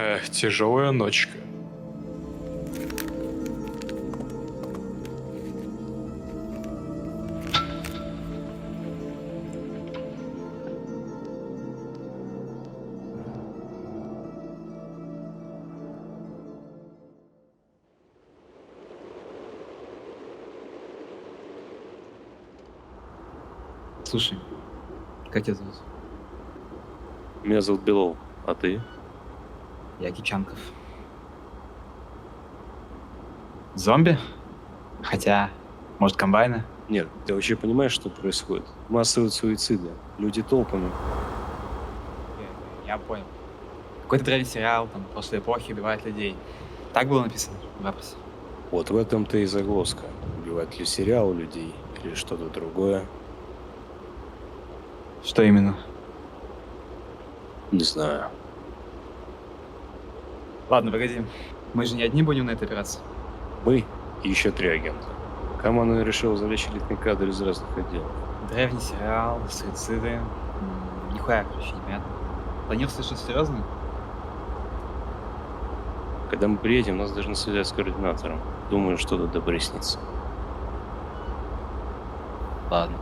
Эх, тяжелая ночка. Слушай, как тебя зовут? Меня зовут Белов, а ты? Я Кичанков. Зомби? Хотя, может, комбайны? Нет, ты вообще понимаешь, что происходит? Массовые суициды, люди толпами. Я понял. Какой-то древний сериал, там, после эпохи убивает людей. Так было написано в вопросе. Вот в этом-то и загвоздка. Убивает ли сериал людей или что-то другое? Что именно? Не знаю. Ладно, погоди. Мы же не одни будем на этой операции. Мы и еще 3 агента. Команда решила завлечь элитный кадр из разных отделов. Древний сериал, суициды. Нихуя, короче, непонятно. Планировался что-то серьезное? Когда мы приедем, нас должны связать с координатором. Думаю, что-то да приснится. Ладно.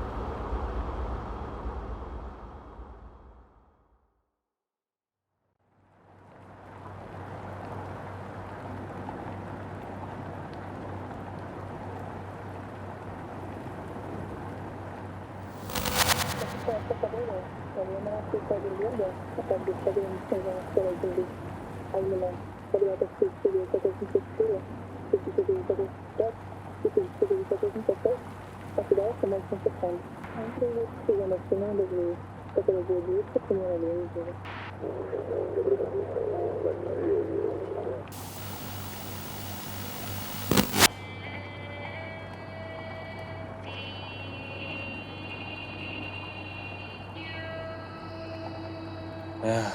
Эх,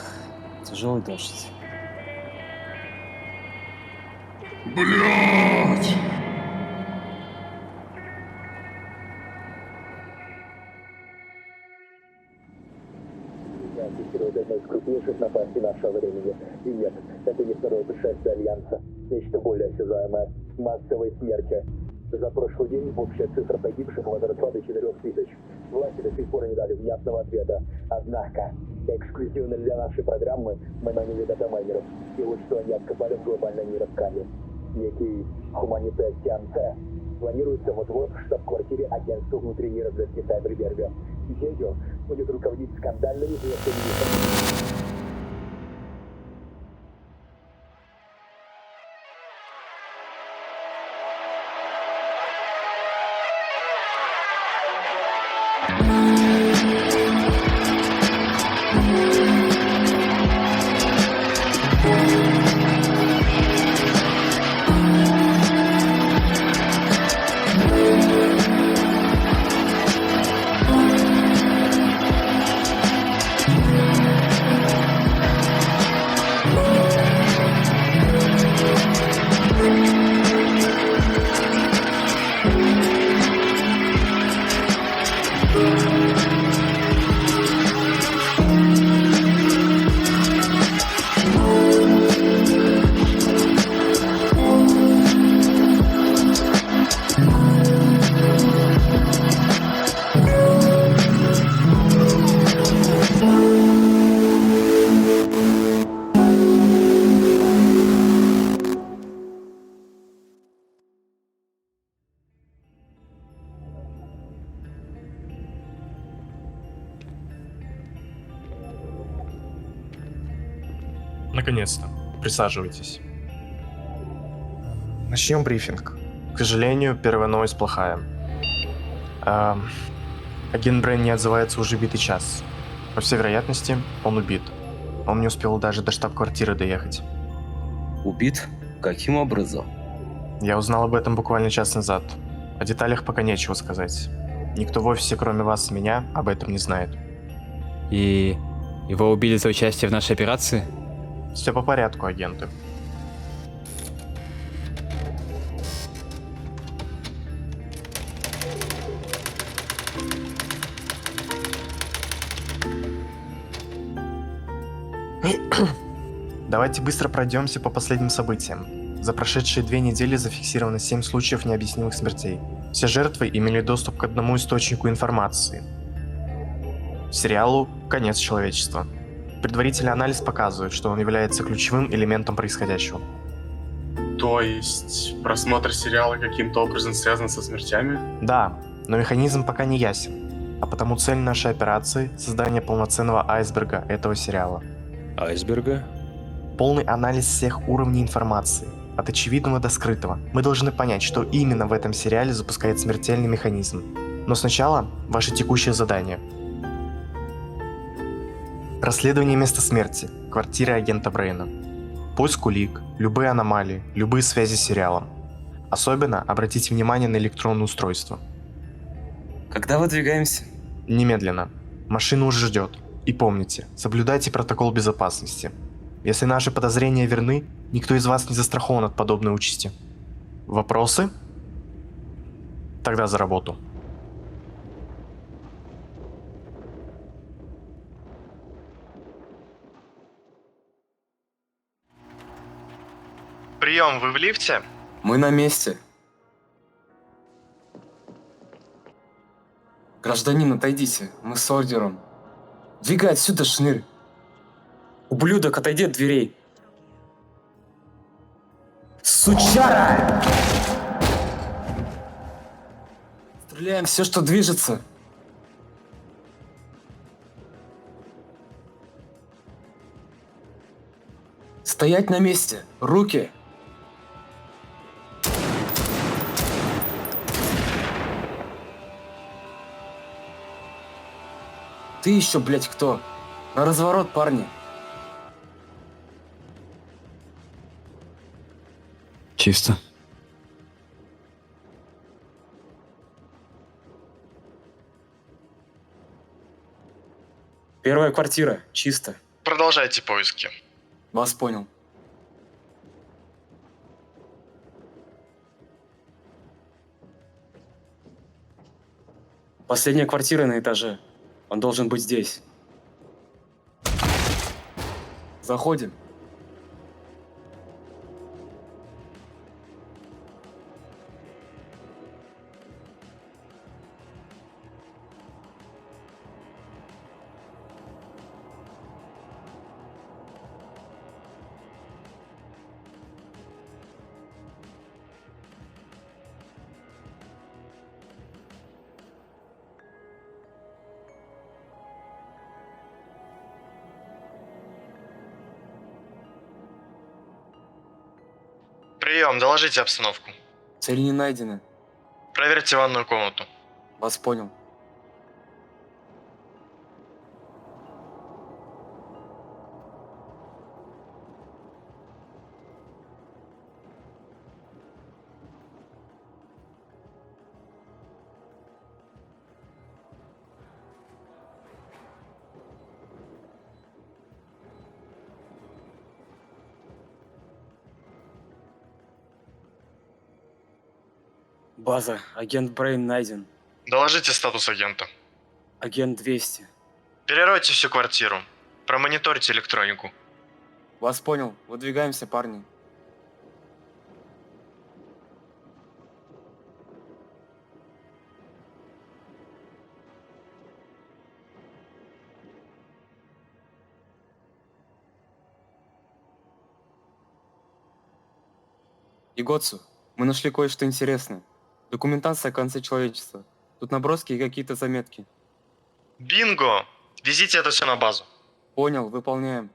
тяжелый дождь. Блять! Фиксирует одну из крупнейших напастей нашего времени. И нет, это не второе пришествие Альянса. Нечто более осязаемое. Массовые смерти. За прошлый день общая цифра погибших возросла до 4000. Власти до сих пор не дали внятного ответа. Однако, эксклюзивно для нашей программы мы наняли датамайнеров. И вот что они откопали в глобальной нейроскале. Некий Humanité Сианце планируется вот-вот в штаб-квартире агентства внутренней разведки Сайберберга. Ею будет руководить скандальными версиями. Наконец-то. Присаживайтесь. Начнем брифинг. К сожалению, первая новость плохая. Агент Брейн не отзывается уже битый час. По всей вероятности, он убит. Он не успел даже до штаб-квартиры доехать. Убит? Каким образом? Я узнал об этом буквально час назад. О деталях пока нечего сказать. Никто в офисе, кроме вас и меня, об этом не знает. И его убили за участие в нашей операции? Все по порядку, агенты. Давайте быстро пройдемся по последним событиям. За прошедшие 2 недели зафиксировано 7 случаев необъяснимых смертей. Все жертвы имели доступ к одному источнику информации. Сериалу «Конец человечества». Предварительный анализ показывает, что он является ключевым элементом происходящего. То есть просмотр сериала каким-то образом связан со смертями? Да, но механизм пока не ясен. А потому цель нашей операции – создание полноценного айсберга этого сериала. Айсберга? Полный анализ всех уровней информации, от очевидного до скрытого. Мы должны понять, что именно в этом сериале запускает смертельный механизм. Но сначала ваше текущее задание. Расследование места смерти, квартиры агента Брейна. Поиск улик, любые аномалии, любые связи с сериалом. Особенно обратите внимание на электронное устройство. Когда выдвигаемся? Немедленно. Машина уже ждет. И помните, соблюдайте протокол безопасности. Если наши подозрения верны, никто из вас не застрахован от подобной участи. Вопросы? Тогда за работу. Прием, вы в лифте? Мы на месте. Гражданин, отойдите. Мы с ордером. Двигай отсюда, шнырь. Ублюдок, отойди от дверей. Сучара! Стреляем все, что движется. Стоять на месте. Руки. Ты еще, блядь, кто? На разворот, парни. Чисто. Первая квартира. Чисто. Продолжайте поиски. Вас понял. Последняя квартира на этаже. Он должен быть здесь. Заходим. Прием, доложите обстановку. Цели не найдены. Проверьте ванную комнату. Вас понял. База. Агент Брейн найден. Доложите статус агента. Агент 200. Переройте всю квартиру. Промониторьте электронику. Вас понял. Выдвигаемся, парни. Игоцу, мы нашли кое-что интересное. Документация о конце человечества. Тут наброски и какие-то заметки. Бинго! Везите это все на базу. Понял, выполняем.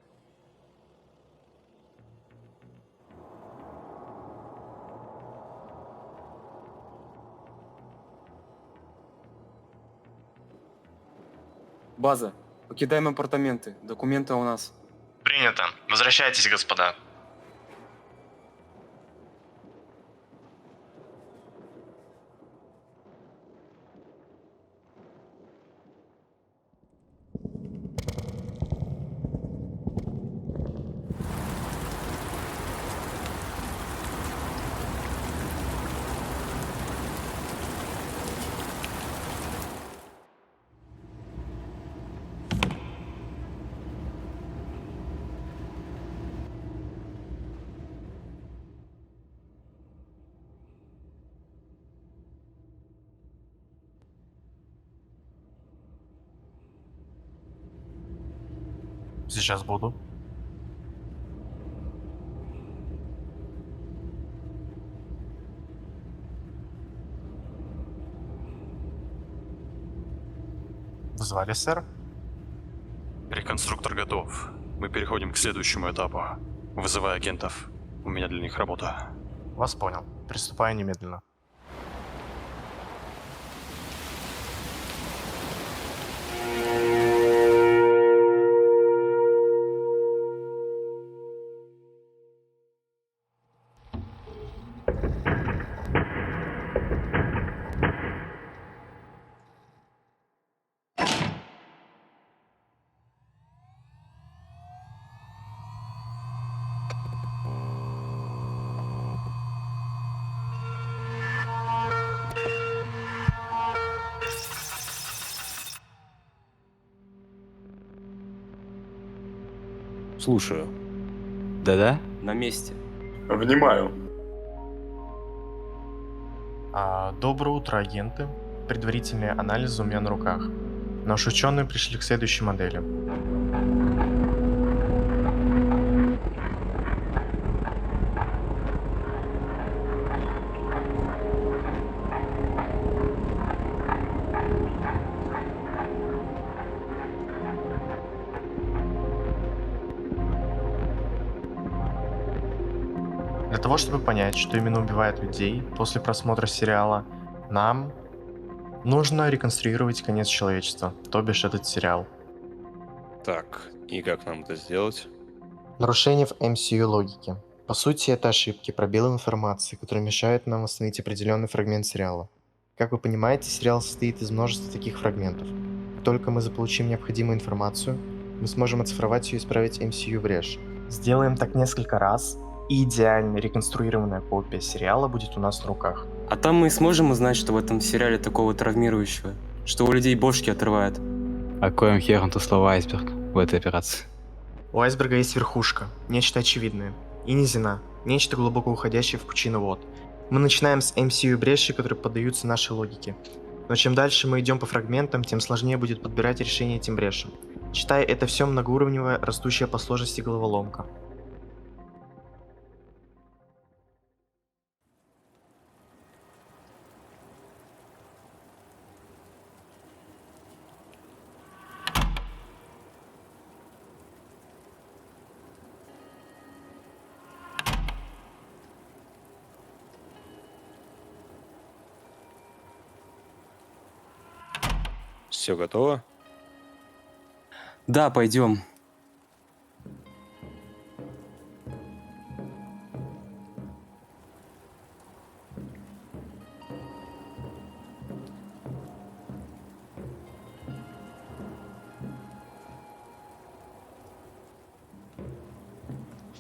База, покидаем апартаменты. Документы у нас. Принято. Возвращайтесь, господа. Сейчас буду. Звали, сэр? Реконструктор готов. Мы переходим к следующему этапу. Вызывай агентов. У меня для них работа. Вас понял. Приступаю немедленно. Слушаю. Да-да? На месте. Внимаю. Доброе утро, агенты. Предварительные анализы у меня на руках. Наши ученые пришли к следующей модели. Для того, чтобы понять, что именно убивает людей после просмотра сериала, нам нужно реконструировать конец человечества, то бишь этот сериал. Так, и как нам это сделать? Нарушение в MCU логике. По сути, это ошибки, пробелы информации, которые мешают нам восстановить определенный фрагмент сериала. Как вы понимаете, сериал состоит из множества таких фрагментов. Как только мы заполучим необходимую информацию, мы сможем оцифровать ее и исправить MCU брешь. Сделаем так несколько раз, и идеально реконструированная копия сериала будет у нас на руках. А там мы и сможем узнать, что в этом сериале такого травмирующего, что у людей бошки отрывает. А коим хером тут слово айсберг в этой операции? У айсберга есть верхушка, нечто очевидное, и низина, нечто глубоко уходящее в пучину вод. Мы начинаем с MCU бреши, которые поддаются нашей логике. Но чем дальше мы идем по фрагментам, тем сложнее будет подбирать решение этим брешам. Считай, это все многоуровневая, растущая по сложности головоломка. Все готово? Да, пойдем.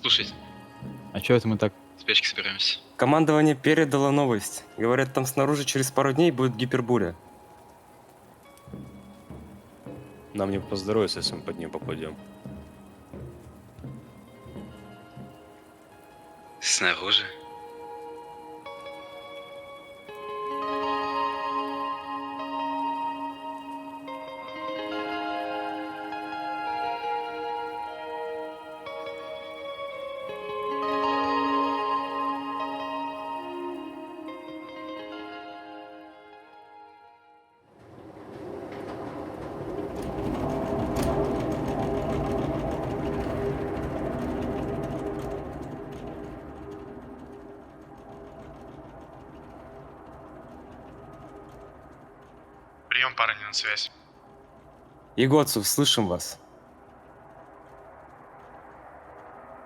Слушайте, А чё это мы так... в спешке собираемся? Командование передало новость. Говорят, там снаружи через пару дней будет гипербуря. Нам не поздоровится, если мы под нее попадем. Снаружи? Прием, парни, на связь. Егоцев, слышим вас.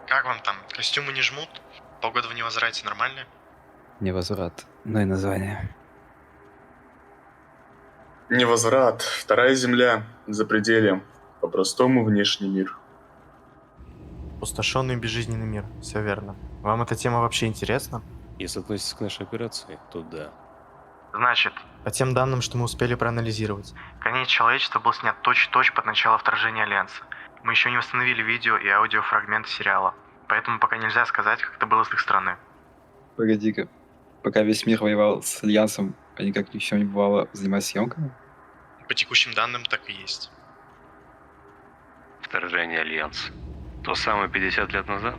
Как вам там? Костюмы не жмут? Погода в невозврате нормальная? Невозврат. Ну и название. Невозврат. Вторая земля. Запределье. По-простому внешний мир. Пустошенный безжизненный мир, все верно. Вам эта тема вообще интересна? Если относится к нашей операции, то да. Значит, по тем данным, что мы успели проанализировать, конец человечества был снят точь-в-точь под начало вторжения Альянса. Мы еще не восстановили видео и аудиофрагменты сериала, поэтому пока нельзя сказать, как это было с их стороны. Погоди-ка. Пока весь мир воевал с Альянсом, они как ни в чем не бывало занимались съемками? По текущим данным так и есть. Вторжение Альянса. То самое 50 лет назад?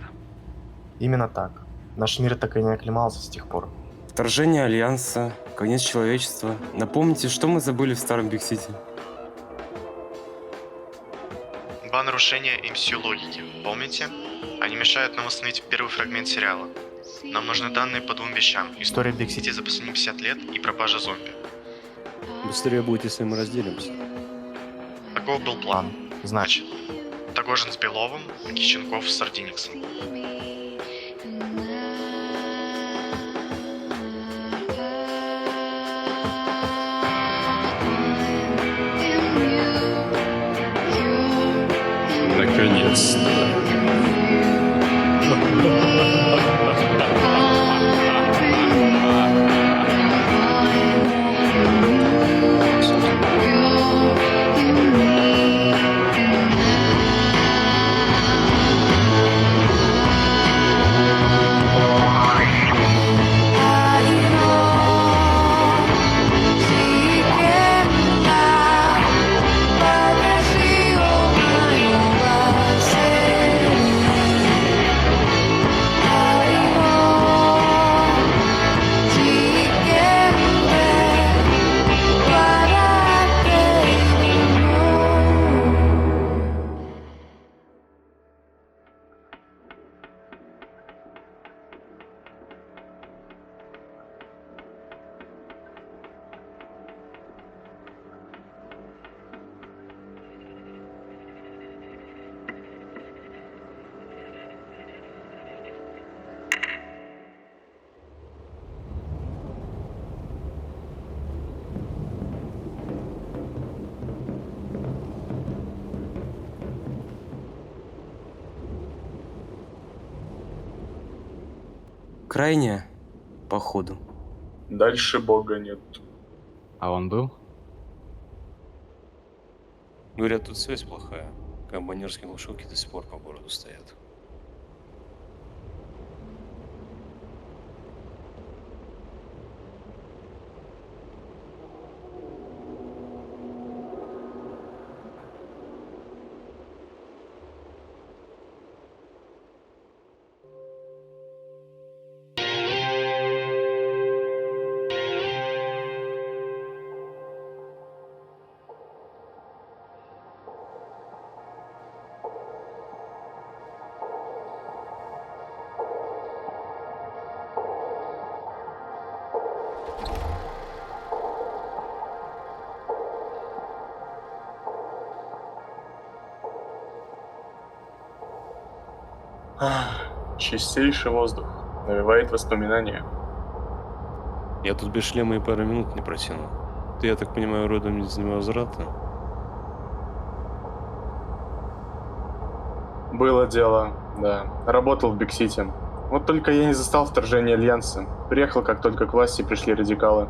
Именно так. Наш мир так и не оклемался с тех пор. Вторжение Альянса, конец человечества. Напомните, что мы забыли в старом Биг-Сити? Два нарушения MCU логики. Помните? Они мешают нам установить первый фрагмент сериала. Нам нужны данные по двум вещам. История Big City за последние 50 лет и пропажа зомби. Быстрее будет, если мы разделимся. Таков был план. Значит, Тогожин с Беловым, а Кищенков с Сардиниксом. Наконец-то. Крайняя, походу. Дальше бога нет. А он был? Говорят, тут связь плохая. Комбайнерские глушилки до сих пор по городу стоят. Чистейший воздух. Навевает воспоминания. Я тут без шлема и пары минут не протяну. Ты, я так понимаю, родом из невозврата? Было дело, да. Работал в Биг-Сити. Вот только я не застал вторжение Альянса. Приехал, как только к власти пришли радикалы.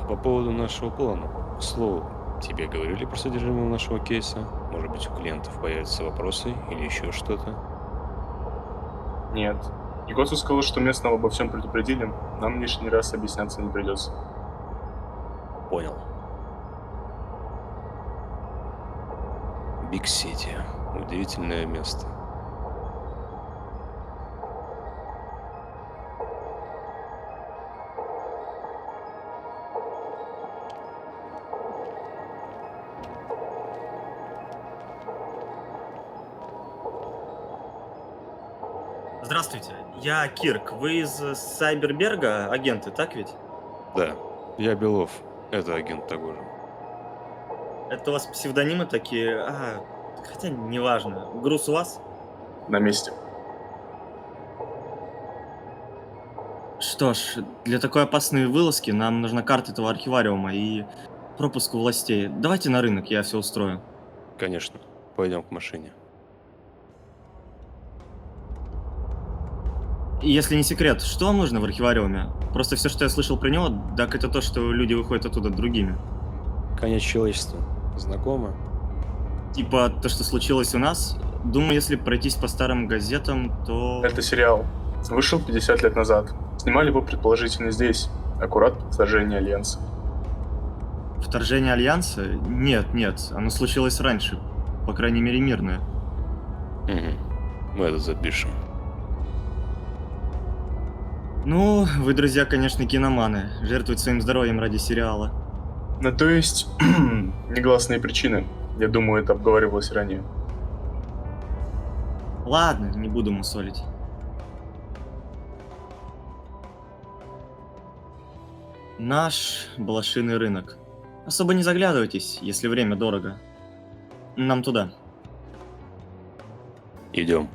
По поводу нашего плана. К слову, тебе говорили про содержимое нашего кейса? Может быть, у клиентов появятся вопросы или еще что-то? Нет. Никосу сказал, что местного обо всем предупредили. Нам лишний раз объясняться не придется. Понял. Биг-Сити. Удивительное место. Здравствуйте, я Кирк. Вы из Сайберберга, агенты, так ведь? Да, я Белов. Это агент Тогожин. Это у вас псевдонимы такие? Хотя неважно. Груз у вас? На месте. Что ж, для такой опасной вылазки нам нужна карта этого архивариума и пропуск у властей. Давайте на рынок, я все устрою. Конечно. Пойдем к машине. И если не секрет, что вам нужно в архивариуме? Просто все, что я слышал про него, так это то, что люди выходят оттуда другими. Конец человечества. Знакомо? Типа то, что случилось у нас. Думаю, если пройтись по старым газетам, то... Это сериал. Вышел 50 лет назад. Снимали его предположительно здесь, аккурат по вторжению Альянса. Вторжение Альянса? Нет, нет, оно случилось раньше. По крайней мере, мирное. Угу. Мы это запишем. Ну, вы, друзья, конечно, киноманы. Жертвуют своим здоровьем ради сериала. Ну, то есть, негласные причины. Я думаю, это обговаривалось ранее. Ладно, не буду мусолить. Наш блошиный рынок. Особо не заглядывайтесь, если время дорого. Нам туда. Идем.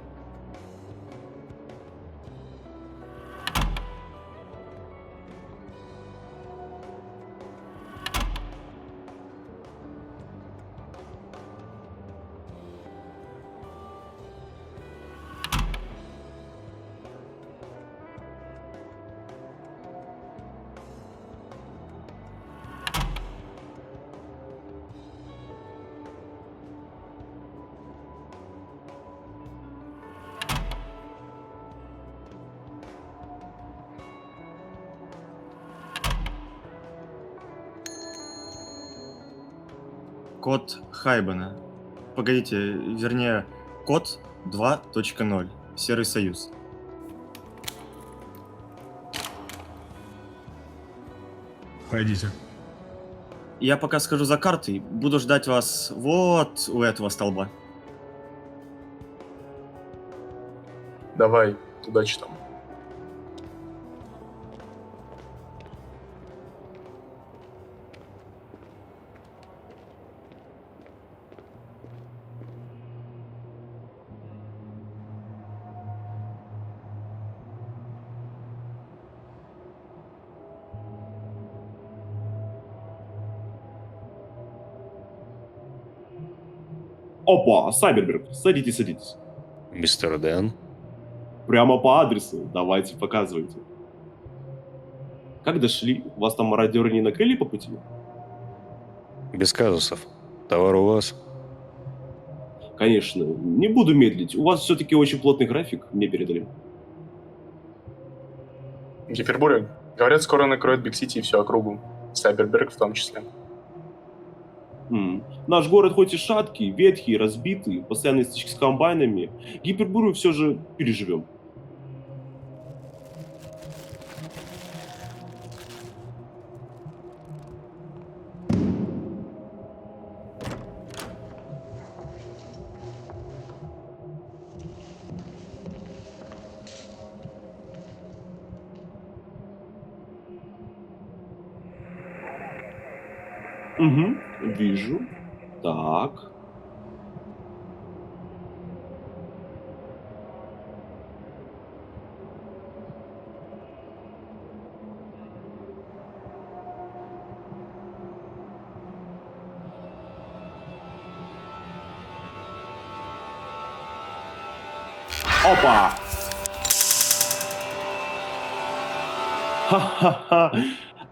Код Хайбена. Погодите, вернее, код 2.0. Серый Союз. Пойдите. Я пока схожу за картой, буду ждать вас вот у этого столба. Давай, удачи там. Опа, Сайберберг, садитесь, садитесь. Мистер Дэн. Прямо по адресу, давайте, показывайте. Как дошли? Вас там мародеры не накрыли по пути? Без казусов. Товар у вас? Конечно, не буду медлить. У вас все-таки очень плотный график, мне передали. Гипербуры, говорят, скоро накроют Биг-Сити и всю округу. Сайберберг в том числе. Наш город хоть и шаткий, ветхий, разбитый, постоянные стычки с комбайнами, гипербурю все же переживем. Угу, вижу. Так. Опа! Ха-ха-ха!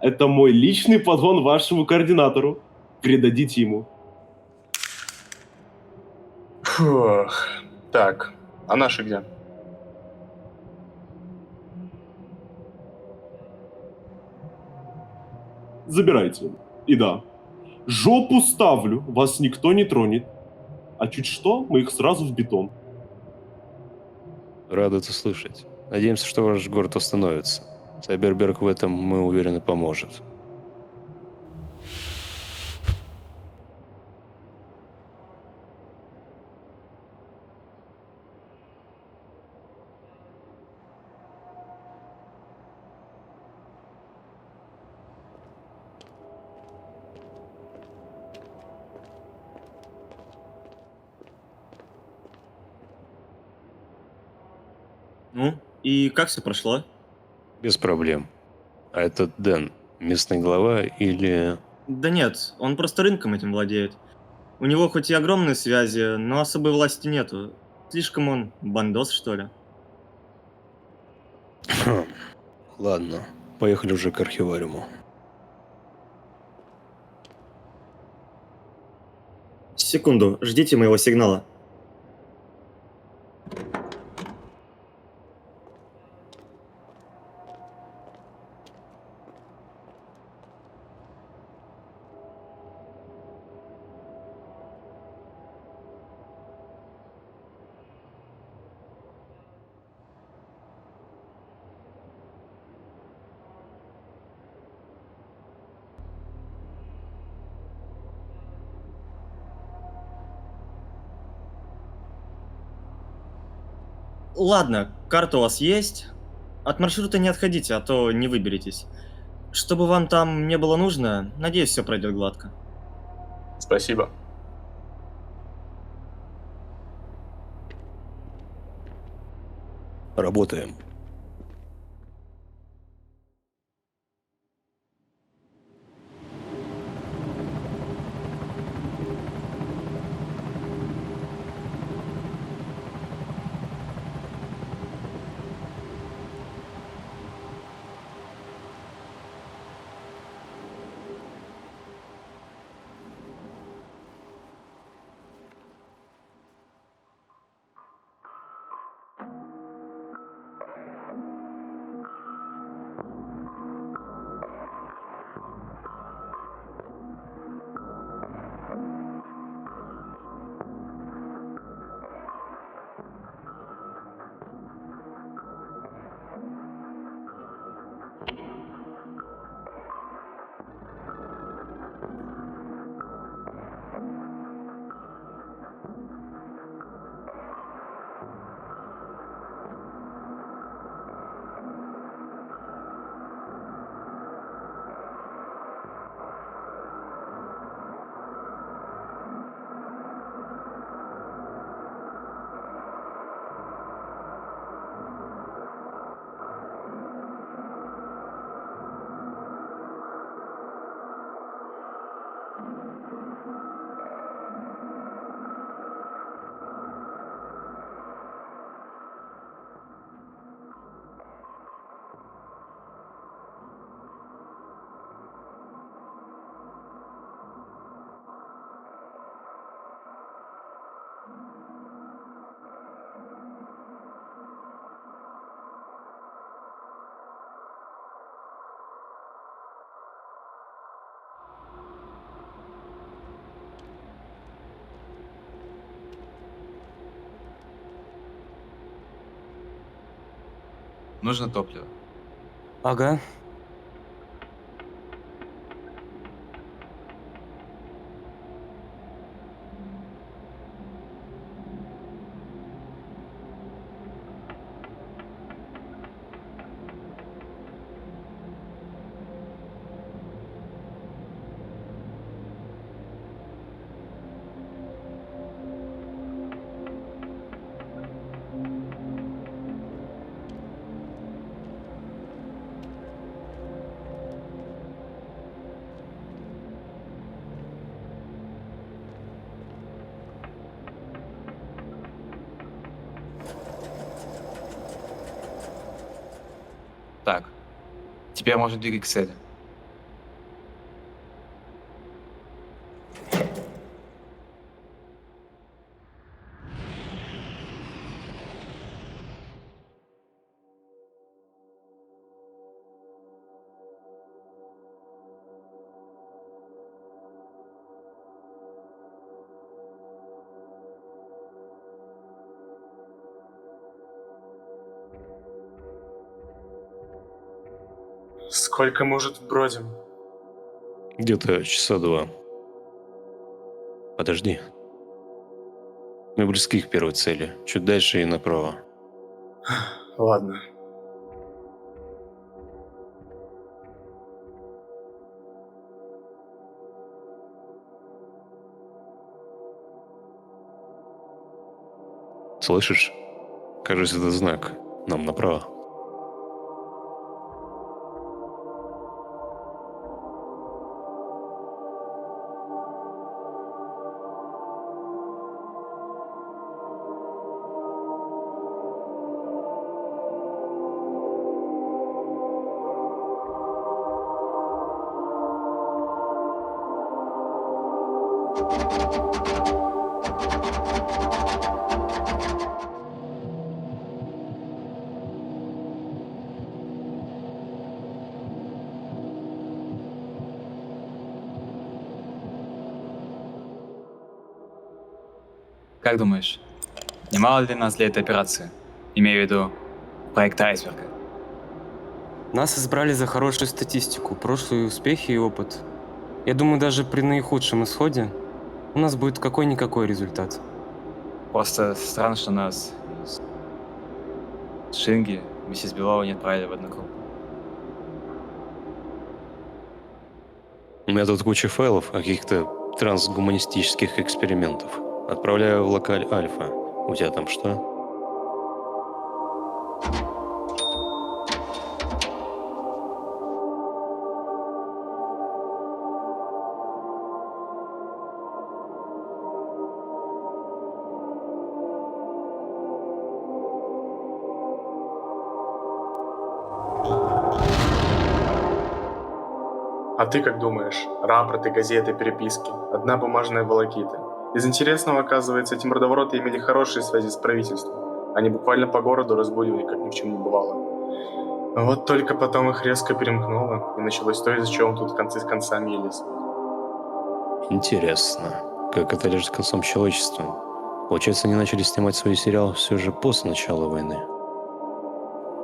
Это мой личный подгон вашему координатору. Передадите ему. Фух. Так, а наши где? Забирайте. И да, жопу ставлю, вас никто не тронет. А чуть что, мы их сразу в бетон. Рад это слышать. Надеемся, что ваш город восстановится. Сайберберг в этом, мы уверены, поможет. Ну, и как все прошло? Без проблем. А этот Дэн, местный глава или... Да нет, он просто рынком этим владеет. У него хоть и огромные связи, но особой власти нету. Слишком он бандос, что ли. Ладно, поехали уже к архивариуму. Секунду, ждите моего сигнала. Ладно, карта у вас есть. От маршрута не отходите, а то не выберетесь. Чтобы вам там не было нужно, надеюсь, все пройдет гладко. Спасибо. Работаем. Нужно топливо. Ага. Так. Теперь можно двигать к цели. Сколько мы уже тут бродим? Где-то часа 2. Подожди. Мы близки к первой цели. Чуть дальше и направо. Ладно. Слышишь? Кажется, это знак. Нам направо. Как думаешь, немало ли нас для этой операции? Имею в виду проект айсберга. Нас избрали за хорошую статистику, прошлые успехи и опыт. Я думаю, даже при наихудшем исходе у нас будет какой-никакой результат. Просто странно, что нас Шинги вместе с Беловой не отправили в одну группу. У меня тут куча файлов о каких-то трансгуманистических экспериментов. Отправляю в локаль Альфа. У тебя там что? А ты как думаешь? Рапорты, газеты, переписки. Одна бумажная волокита. Из интересного, оказывается, эти мордовороты имели хорошие связи с правительством. Они буквально по городу разгуливали, как ни в чем не бывало. Вот только потом их резко перемкнуло, и началось то, из-за чего мы тут концы с концами елись. Интересно. Как это лежит с концом человечества? Получается, они начали снимать свои сериалы все же после начала войны.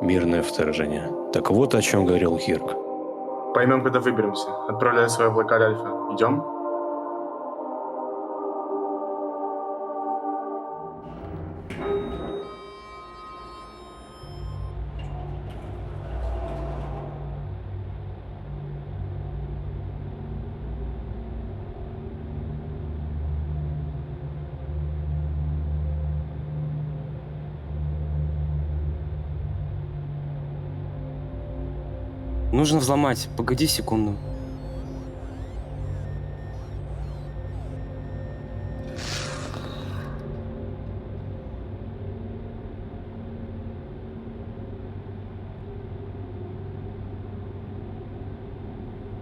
Мирное вторжение. Так вот о чем говорил Хирк. Поймем, когда выберемся. Отправляю свою в локаль Альфа. Идем? Нужно взломать. Погоди секунду.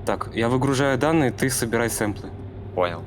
Так, я выгружаю данные, ты собирай сэмплы. Понял.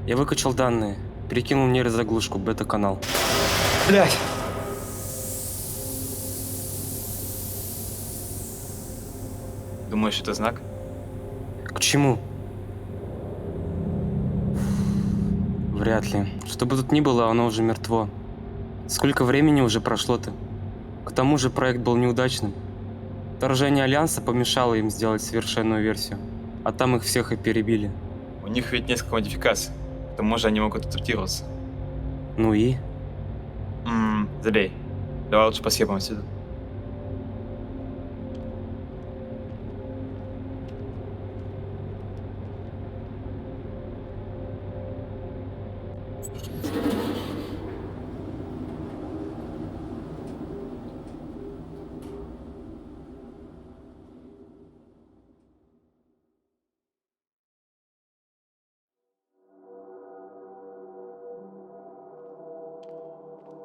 Я выкачал данные, перекинул нейрозаглушку, бета-канал. Блять! Думаешь, это знак? К чему? Вряд ли. Что бы тут ни было, оно уже мертво. Сколько времени уже прошло-то? К тому же проект был неудачным. Вторжение Альянса помешало им сделать совершенную версию, а там их всех и перебили. У них ведь несколько модификаций. К тому же они могут адаптироваться. Ну и? Забей. Давай лучше посъебам отсюда.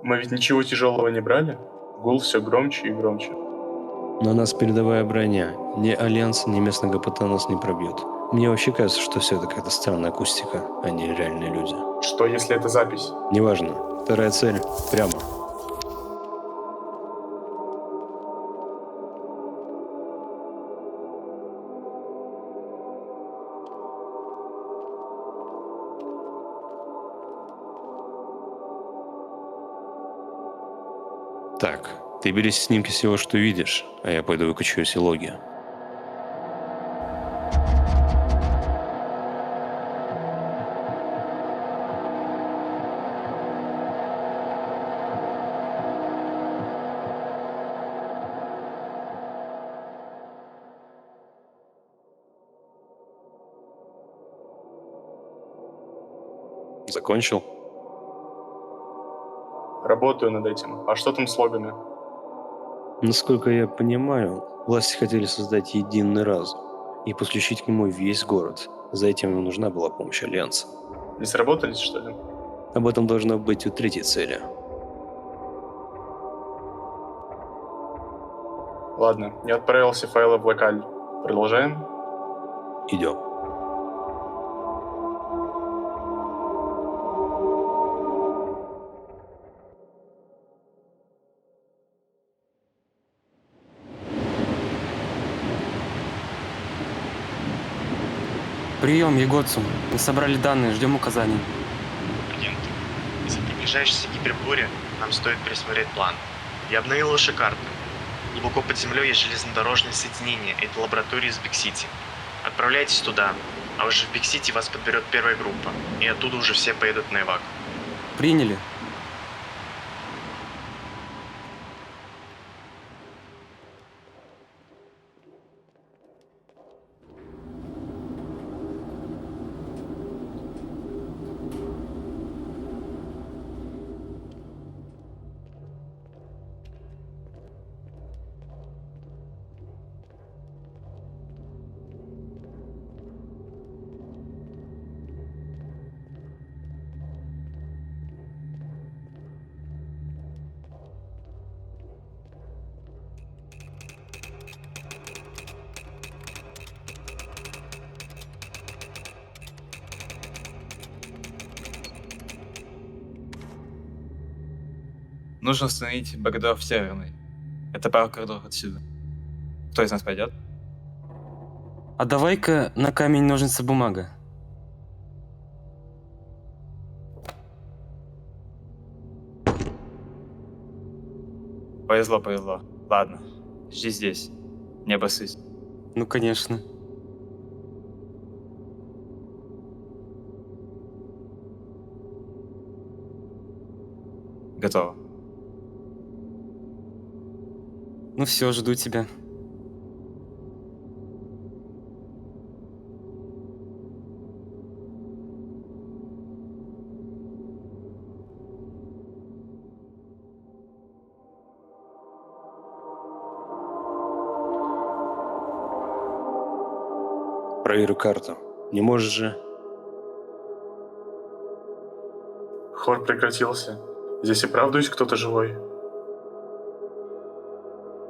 Мы ведь ничего тяжелого не брали? Гул все громче и громче. На нас передовая броня. Ни Альянс, ни местный ГПТ нас не пробьют. Мне вообще кажется, что все это какая-то странная акустика, а не реальные люди. Что, если это запись? Неважно. Вторая цель. Прямо. Так, ты бери снимки всего, что видишь, а я пойду выкачаю все логи. Закончил? Работаю над этим. А что там с логами? Насколько я понимаю, власти хотели создать единый разум и подключить к нему весь город. За этим им нужна была помощь Альянса. Не сработались, что ли? Об этом должно быть у третьей цели. Ладно, я отправил все файлы в локаль. Продолжаем? Идем. Прием, Егоцу. Мы собрали данные, ждем указаний. Агент, из-за приближающейся гипербури нам стоит пересмотреть план. Я обновил ваши карты. Глубоко под землей есть железнодорожное соединение. Это лаборатория из Биг-Сити. Отправляйтесь туда, а уже в Биг-Сити вас подберет первая группа. И оттуда уже все поедут на эвак. Приняли. Нужно установить бэкдор в серверной. Это пару коридоров отсюда. Кто из нас пойдет? А давай-ка на камень, ножницы, бумага. Повезло, повезло. Ладно, жди здесь. Не обоссысь. Ну, конечно. Готово. Ну все, жду тебя. Проверю карту. Не можешь же? Хор прекратился. Здесь и правда есть кто-то живой?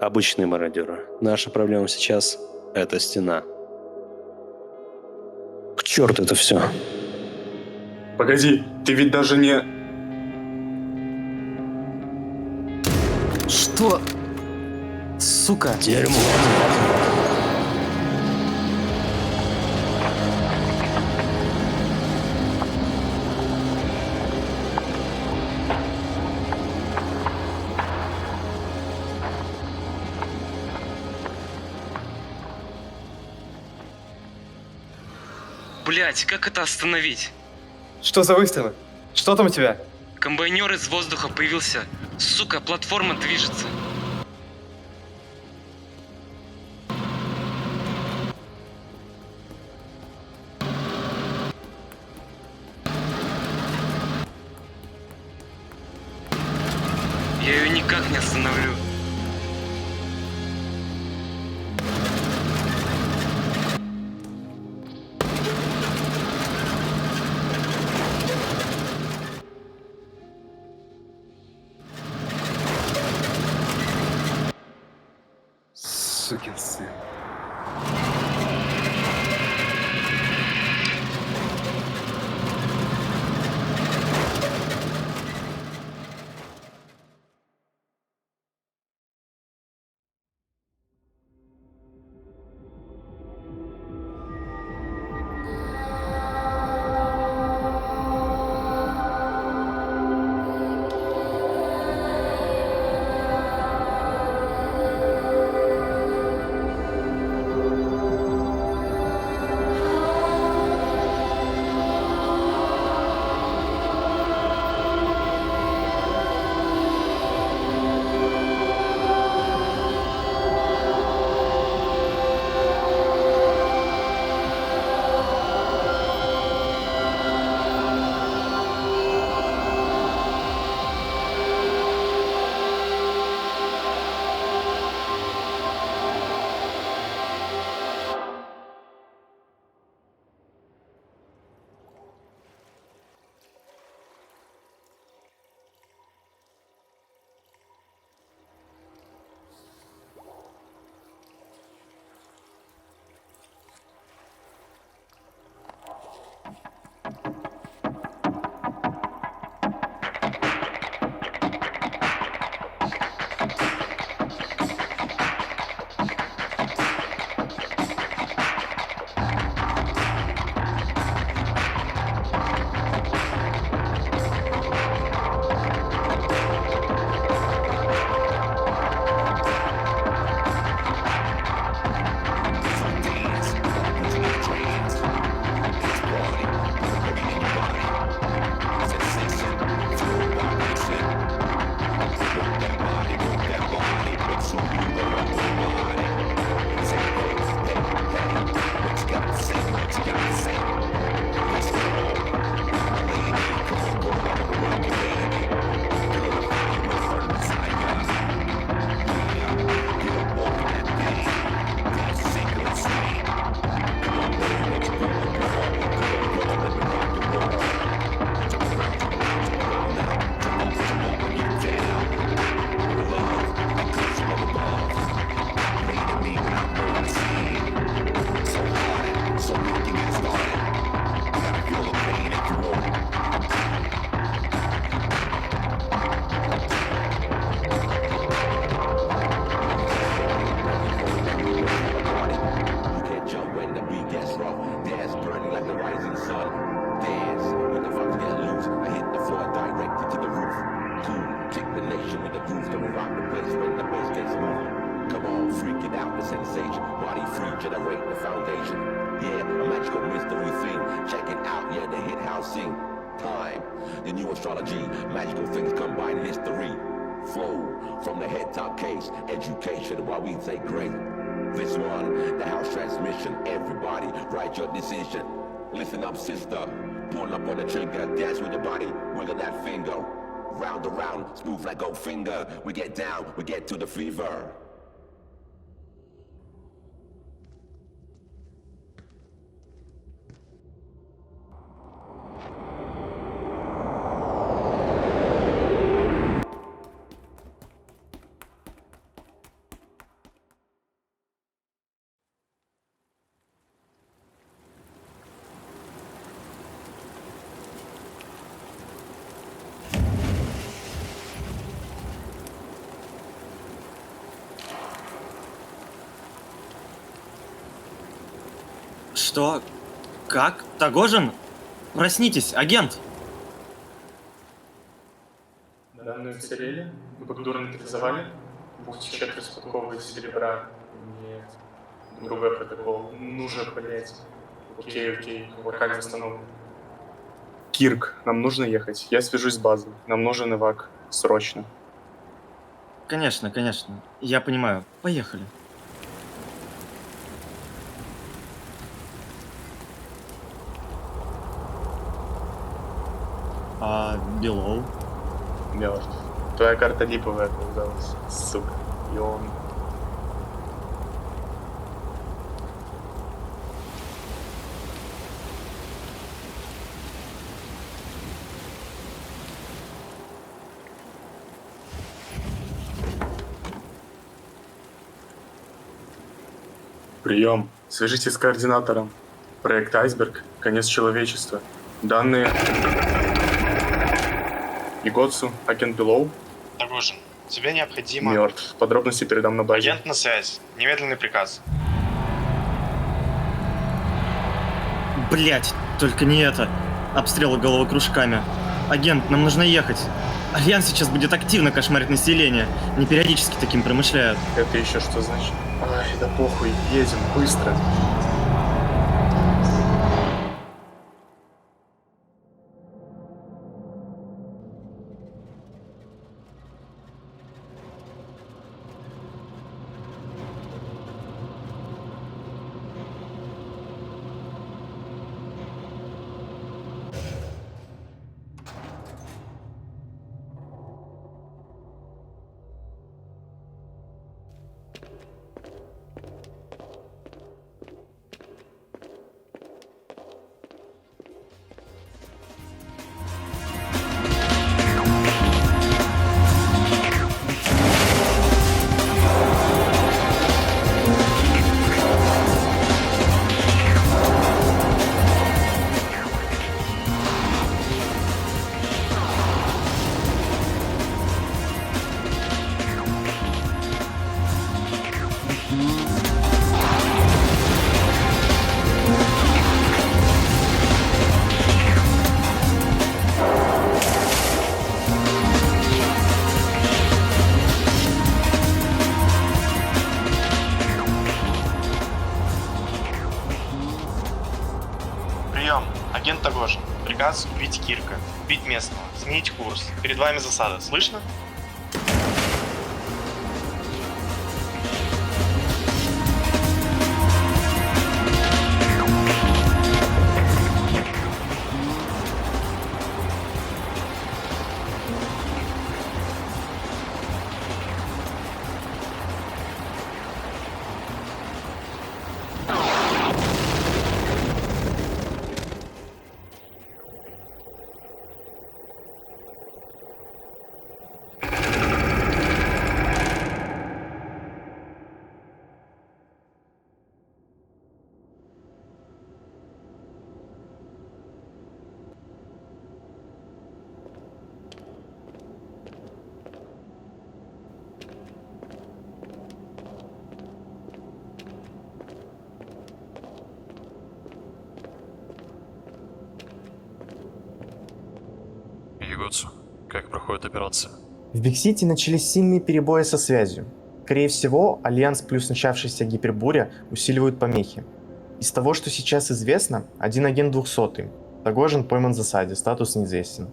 Обычные мародеры. Наша проблема сейчас – это стена. К черту это все. Погоди, ты ведь даже не... Что? Сука. Дерьмо. Блять, как это остановить? Что за выстрелы? Что там у тебя? Комбайнер из воздуха появился. Сука, платформа движется. Я ее никак не остановлю. Сукин сын. the sensation. Body free, generate the foundation. Yeah, a magical mystery thing. Check it out, yeah, the hit house scene. Time, the new astrology. Magical things combine history. Flow from the head top case. Education while we take great. This one, the house transmission. Everybody, write your decision. Listen up, sister. Pull up on the trigger. Dance with your body. Wiggle that finger. Round around, smooth like gold finger. We get down, we get to the fever. Что? Как? Тогожин? Проснитесь, агент! Данную уцелели? Багдура нейтрализовали? Бухтичек распаковывает серебра. Нет. Другой протокол. Нужно понять. Окей. Локально восстановлен. Кирк, нам нужно ехать. Я свяжусь с базой. Нам нужен эвак. Срочно. Конечно. Я понимаю. Поехали. А Белоу? Мертв. Твоя карта липовая оказалась. Сука. И он... Прием. Свяжитесь с координатором. Проект «Айсберг». Конец человечества. Данные... Игоцу, агент Белоу. Тогожин, тебе необходимо... Мертв. Подробности передам на базе. Агент на связь. Немедленный приказ. Блять, только не это. Обстрелы головокружками. Агент, нам нужно ехать. Альянс сейчас будет активно кошмарить население. Не периодически таким промышляют. Это еще что значит? Ай, да похуй, едем, быстро. Прием. Агент Тогожин. Приказ убить Кирка. Убить местного. Сменить курс. Перед вами засада. Слышно? Игоцу, как проходит операция? В Биг-Сити начались сильные перебои со связью. Скорее всего, Альянс плюс начавшаяся гипербуря усиливают помехи. Из того, что сейчас известно, один агент 200-й. Тагожин пойман в засаде, статус неизвестен.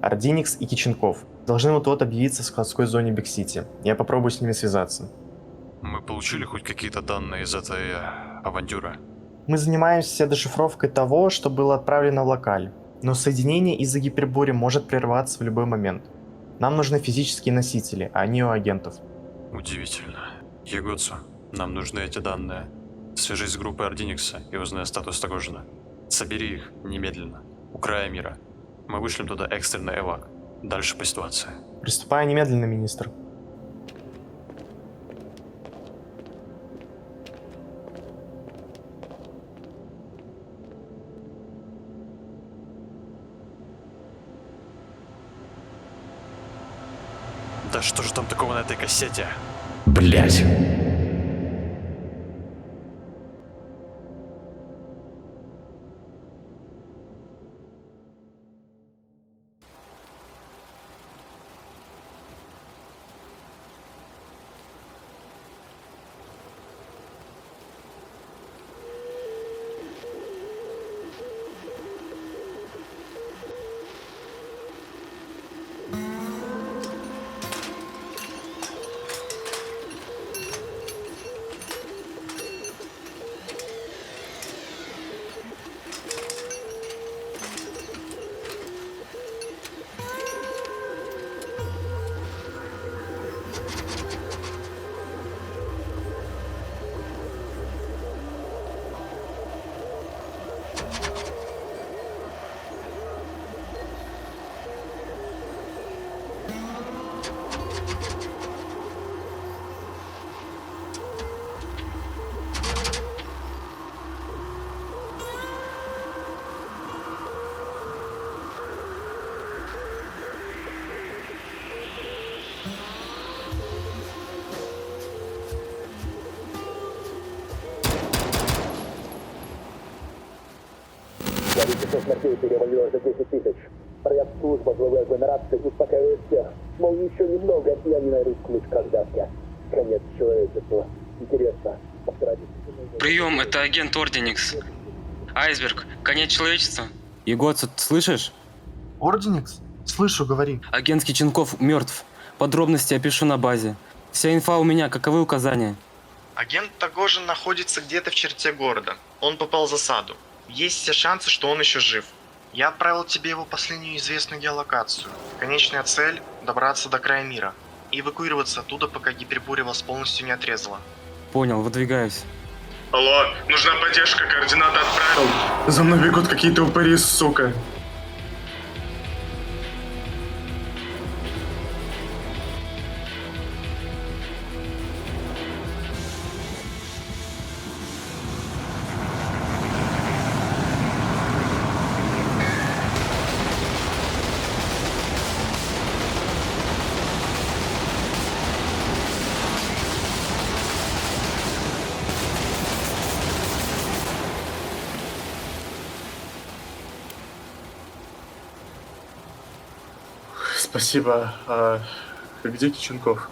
Ординикс и Киченков должны вот-вот объявиться в складской зоне Биг-Сити. Я попробую с ними связаться. Мы получили хоть какие-то данные из этой авантюры? Мы занимаемся дешифровкой того, что было отправлено в локаль. Но соединение из-за гипербури может прерваться в любой момент. Нам нужны физические носители, а не у агентов. Удивительно. Ягоцу, нам нужны эти данные. Свяжись с группой Ординикса и узнай статус Тагожина. Собери их немедленно. У края мира. Мы вышлем туда экстренный эвак. Дальше по ситуации. Приступаю немедленно, министр. Да что же там такого на этой кассете? Блять. Количество смертей перевалило за 10 тысяч. Пресс-служба главы агломерации успокаивает всех. Мол, еще немного, и они найдут ключ к разгадке. Конец человечества. Интересно. Прием, это агент Ординикс. Айсберг, конец человечества. Егоцу, ты слышишь? Ординикс? Слышу, говори. Агент Киченков мертв. Подробности опишу на базе. Вся инфа у меня, каковы указания? Агент Тагожин находится где-то в черте города. Он попал в засаду. Есть все шансы, что он еще жив. Я отправил тебе его последнюю известную геолокацию. Конечная цель – добраться до края мира. И эвакуироваться оттуда, пока гипербуря вас полностью не отрезала. Понял, выдвигаюсь. Алло, нужна поддержка, координаты отправил. За мной бегут какие-то упыри, сука. Спасибо. А где Киченков?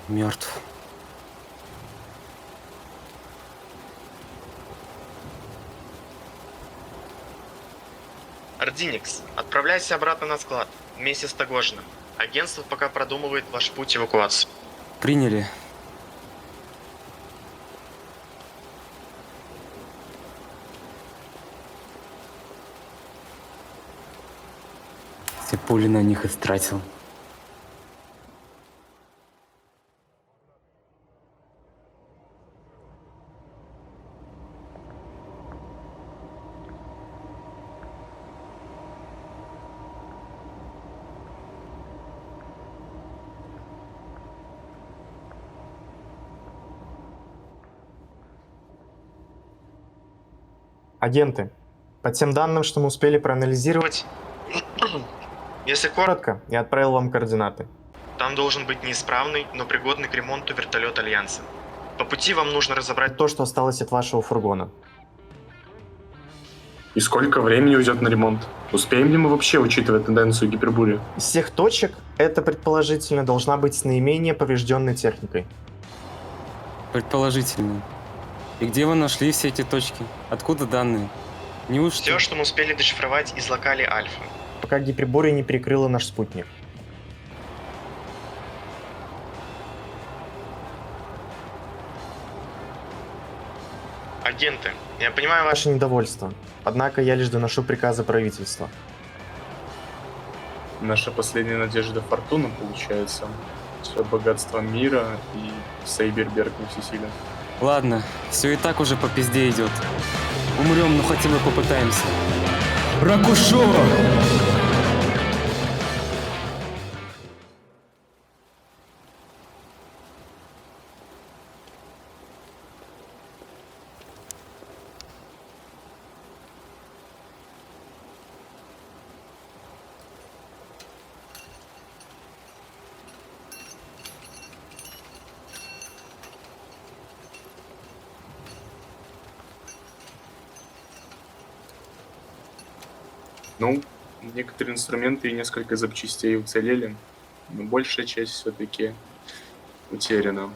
Мертв. Ординикс, отправляйся обратно на склад вместе с Тагожиным. Агентство пока продумывает ваш путь эвакуации. Приняли. Все пули на них истратил. Агенты, по тем данным, что мы успели проанализировать, Если коротко, коротко, я отправил вам координаты. там должен быть неисправный, но пригодный к ремонту вертолет Альянса. По пути вам нужно разобрать... То, что осталось от вашего фургона. И сколько времени уйдет на ремонт? Успеем ли мы вообще, учитывая тенденцию гипербури? Из всех точек это предположительно должна быть с наименее поврежденной техникой. Предположительно. И где вы нашли все эти точки? Откуда данные? Неужто... Все, что мы успели дешифровать из локали Альфа. Пока гипербуря не перекрыла наш спутник. Агенты, я понимаю Ваше недовольство. Однако я лишь доношу приказы правительства. Наша последняя надежда фортуна, получается. Все богатство мира и Сейберберг не всесилен. Ладно, все и так уже по пизде идет. Умрем, но хотя бы попытаемся. Ракушо! Ну, некоторые инструменты и несколько запчастей уцелели, но большая часть все-таки утеряна.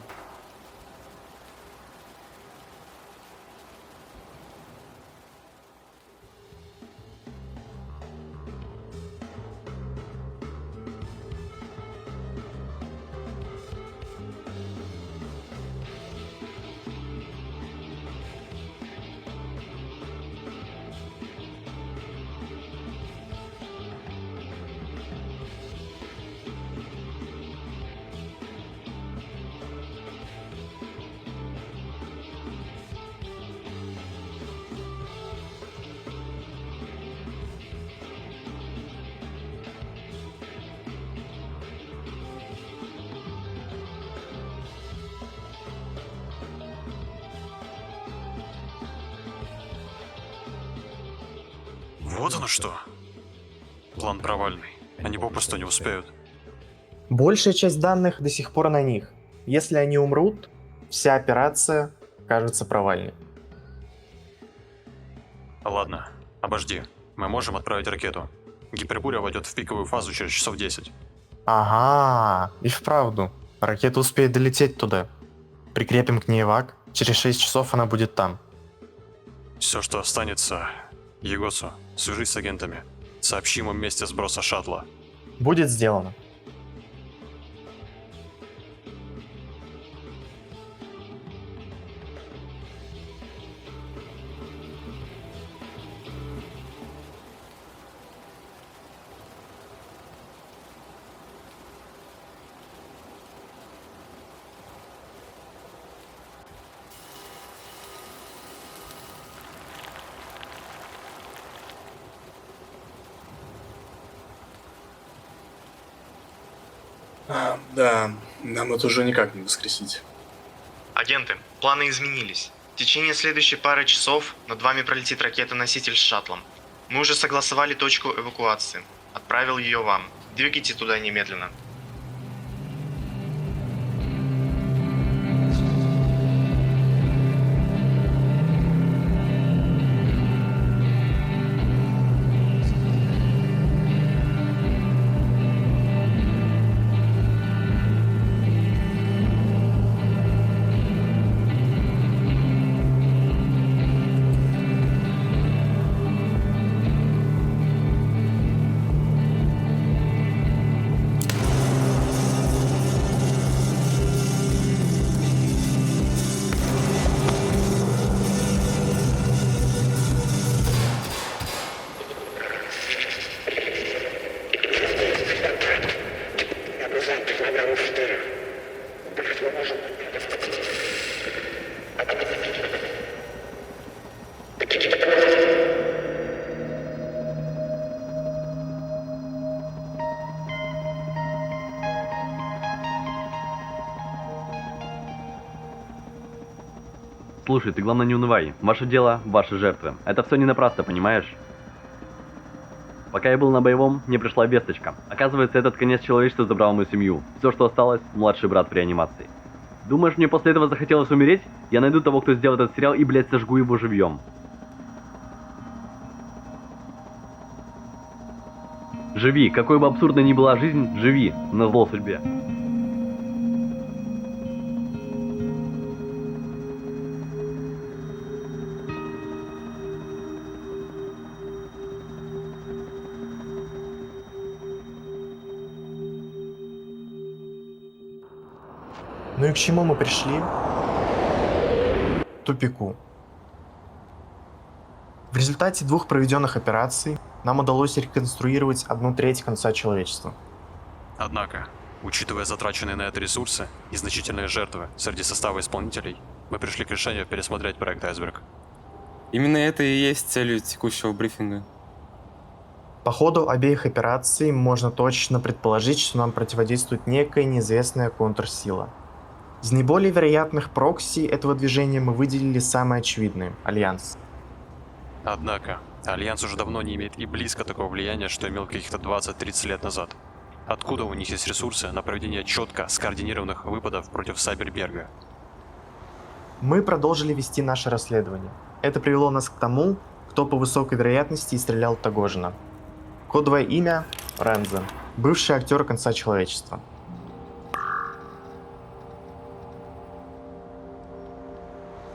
Вот оно что. План провальный. Они попросту не успеют. Большая часть данных до сих пор на них. Если они умрут, вся операция кажется провальной. Ладно, обожди. Мы можем отправить ракету. Гипербуря войдет в пиковую фазу через часов 10. Ага, и вправду. Ракета успеет долететь туда. Прикрепим к ней эвак, через 6 часов она будет там. Все, что останется... Егоцу, свяжись с агентами. Сообщим им месте сброса шаттла. Будет сделано. Да, нам это уже никак не воскресить. Агенты, планы изменились. В течение следующей пары часов над вами пролетит ракета-носитель с шаттлом. Мы уже согласовали точку эвакуации. Отправил ее вам. Двигайте туда немедленно. Слушай, ты главное не унывай. Ваше дело, ваши жертвы. Это все не напрасно, понимаешь? Пока я был на боевом, мне пришла весточка. Оказывается, этот конец человечества забрал мою семью. Все, что осталось, младший брат в реанимации. Думаешь, мне после этого захотелось умереть? Я найду того, кто сделал этот сериал, и, блядь, сожгу его живьем. Живи, какой бы абсурдной ни была жизнь, живи, назло судьбе. Ну и к чему мы пришли? К тупику. В результате 2 проведенных операций нам удалось реконструировать 1/3 конца человечества. Однако, учитывая затраченные на это ресурсы и значительные жертвы среди состава исполнителей, мы пришли к решению пересмотреть проект «Айсберг». Именно это и есть целью текущего брифинга. По ходу обеих операций можно точно предположить, что нам противодействует некая неизвестная контрсила. Из наиболее вероятных прокси этого движения мы выделили самые очевидные – Альянс. Однако, Альянс уже давно не имеет и близко такого влияния, что имел каких-то 20-30 лет назад. Откуда у них есть ресурсы на проведение четко скоординированных выпадов против Сайберберга? Мы продолжили вести наше расследование. Это привело нас к тому, кто по высокой вероятности и стрелял в Тогожина. Кодовое имя – Рензо, бывший актер конца человечества.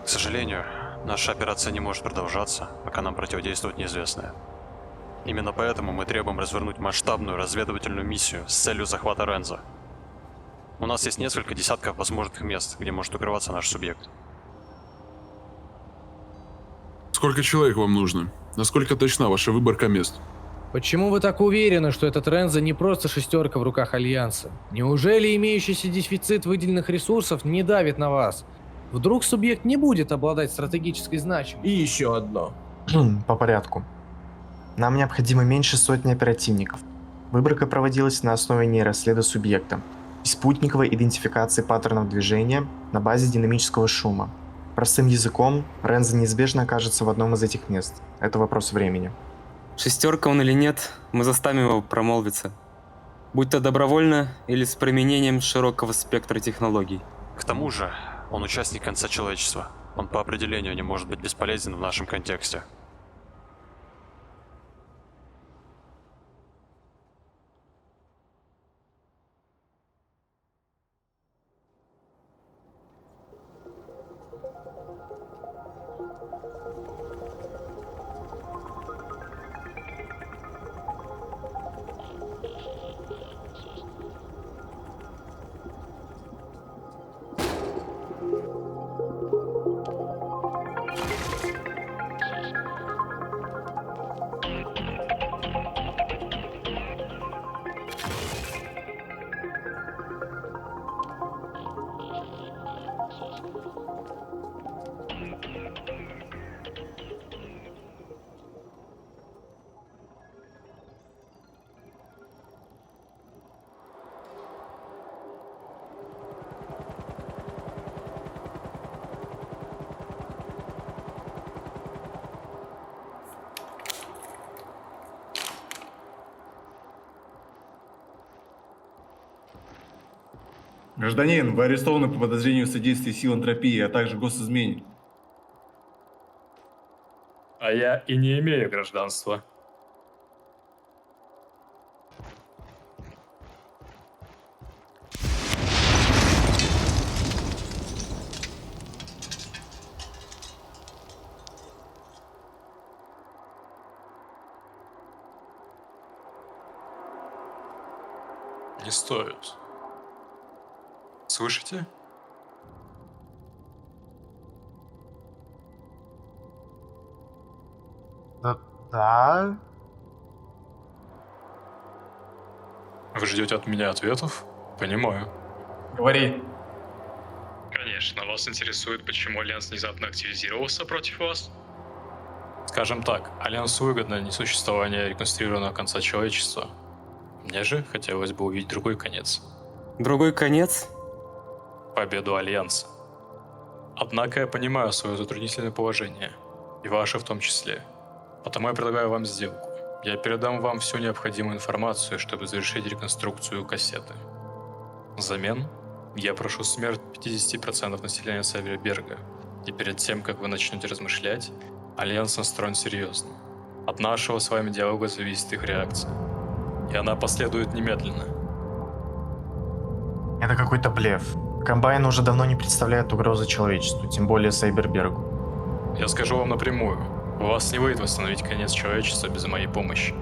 К сожалению, наша операция не может продолжаться, пока нам противодействует неизвестное. Именно поэтому мы требуем развернуть масштабную разведывательную миссию с целью захвата Рензо. У нас есть несколько десятков возможных мест, где может укрываться наш субъект. Сколько человек вам нужно? Насколько точна ваша выборка мест? Почему вы так уверены, что этот Рензо не просто шестерка в руках Альянса? Неужели имеющийся дефицит выделенных ресурсов не давит на вас? Вдруг субъект не будет обладать стратегической значимостью? И еще одно. По порядку. Нам необходимо меньше сотни оперативников. Выборка проводилась на основе нейроследа субъекта и спутниковой идентификации паттернов движения на базе динамического шума. Простым языком, Рензо неизбежно окажется в одном из этих мест. Это вопрос времени. Шестерка он или нет, мы заставим его промолвиться. Будь то добровольно или с применением широкого спектра технологий. К тому же, он участник конца человечества. Он по определению не может быть бесполезен в нашем контексте. Гражданин, вы арестованы по подозрению в содействии сил энтропии, а также госизмене. А я и не имею гражданства. Не стоит. Слышите? Да. Вы ждете от меня ответов? Понимаю. Говори. Конечно, вас интересует, почему Альянс внезапно активизировался против вас? Скажем так, Альянсу выгодно несуществование реконструированного конца человечества. Мне же хотелось бы увидеть другой конец. Другой конец? Победу Альянса. Однако я понимаю свое затруднительное положение, и ваше в том числе. Потому я предлагаю вам сделку. Я передам вам всю необходимую информацию, чтобы завершить реконструкцию кассеты. Взамен я прошу смерть 50% населения Сайберберга, и перед тем, как вы начнете размышлять, Альянс настроен серьезно. От нашего с вами диалога зависит их реакция. И она последует немедленно. Это какой-то блеф. Комбайн уже давно не представляет угрозы человечеству, тем более Сайбербергу. Я скажу вам напрямую. У вас не выйдет восстановить конец человечества без моей помощи.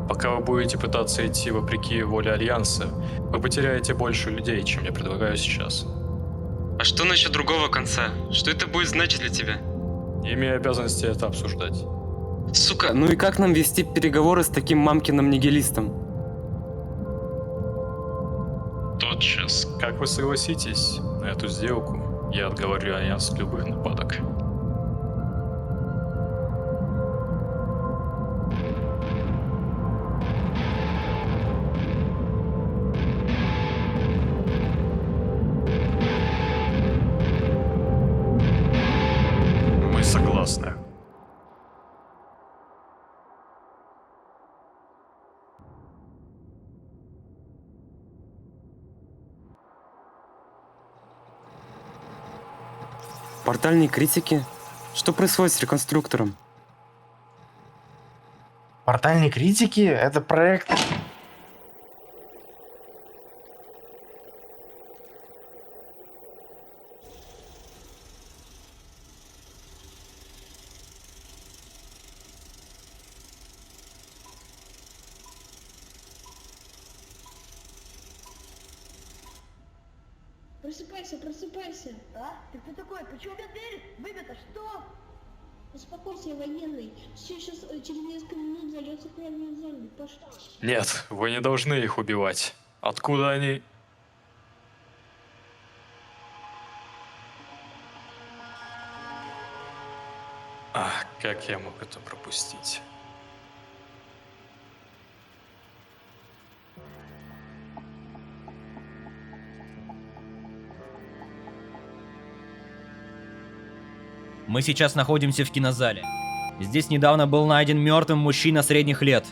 Пока вы будете пытаться идти вопреки воле Альянса, вы потеряете больше людей, чем я предлагаю сейчас. А что насчет другого конца? Что это будет значить для тебя? Не имею обязанности это обсуждать. Сука, ну и как нам вести переговоры с таким мамкиным нигилистом? Тотчас, как вы согласитесь на эту сделку, я отговорю Альянс от любых нападок. Мы согласны. Портальные критики? Что происходит с реконструктором? Портальные критики — это проект... Просыпайся, просыпайся. А? Ты кто такой? Почему опять дверь? Выбито, что? Успокойся, военный. Сейчас через несколько минут зальется кровью зомби. Пошли. Нет, вы не должны их убивать. Откуда они? Ах, как я мог это пропустить? Мы сейчас находимся в кинозале. Здесь недавно был найден мертвым мужчина средних лет.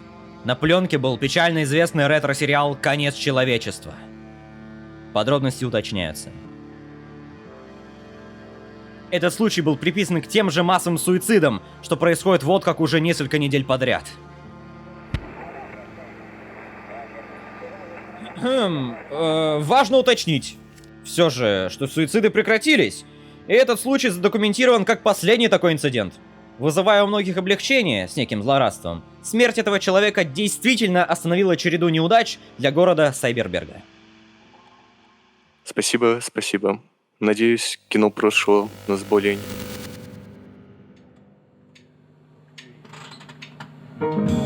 На пленке был печально известный ретро-сериал «Конец человечества». Подробности уточняются. Этот случай был приписан к тем же массовым суицидам, что происходит вот как уже несколько недель подряд. Важно уточнить. Все же, что суициды прекратились. И этот случай задокументирован как последний такой инцидент. Вызывая у многих облегчение с неким злорадством, смерть этого человека действительно остановила череду неудач для города Сайберберга. Спасибо, спасибо. Надеюсь, кино прошло нас более... Thank you.